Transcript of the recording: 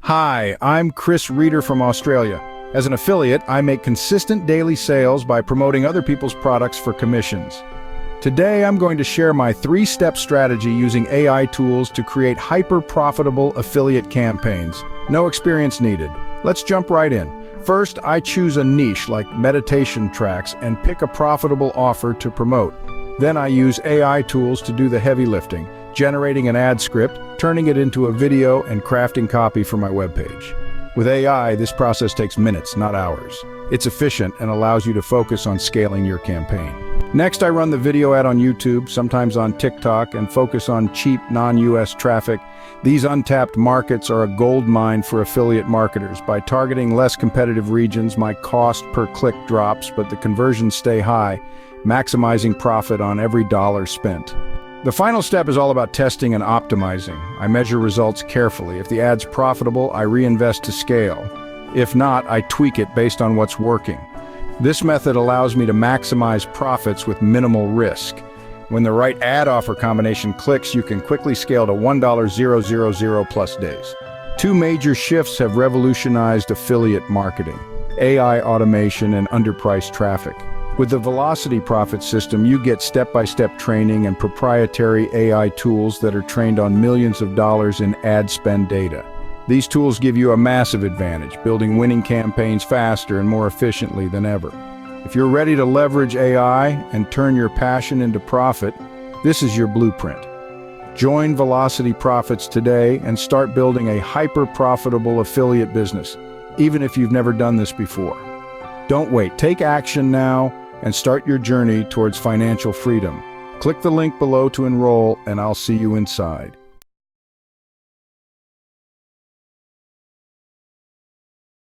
Hi, I'm Chris Reeder from Australia. As an affiliate, I make consistent daily sales by promoting other people's products for commissions. Today, I'm going to share my 3-step strategy using AI tools to create hyper-profitable affiliate campaigns. No experience needed. Let's jump right in. First, I choose a niche like meditation tracks and pick a profitable offer to promote. Then I use AI tools to do the heavy lifting, generating an ad script, turning it into a video, and crafting copy for my webpage. With AI, this process takes minutes, not hours. It's efficient and allows you to focus on scaling your campaign. Next, I run the video ad on YouTube, sometimes on TikTok, and focus on cheap, non-US traffic. These untapped markets are a gold mine for affiliate marketers. By targeting less competitive regions, my cost per click drops, but the conversions stay high, maximizing profit on every dollar spent. The final step is all about testing and optimizing. I measure results carefully. If the ad's profitable, I reinvest to scale. If not, I tweak it based on what's working. This method allows me to maximize profits with minimal risk. When the right ad offer combination clicks, you can quickly scale to $1,000 plus days. 2 major shifts have revolutionized affiliate marketing: AI automation and underpriced traffic. With the Velocity Profit system, you get step-by-step training and proprietary AI tools that are trained on millions of dollars in ad spend data. These tools give you a massive advantage, building winning campaigns faster and more efficiently than ever. If you're ready to leverage AI and turn your passion into profit, this is your blueprint. Join Velocity Profits today and start building a hyper-profitable affiliate business, even if you've never done this before. Don't wait, take action now and start your journey towards financial freedom. Click the link below to enroll, and I'll see you inside.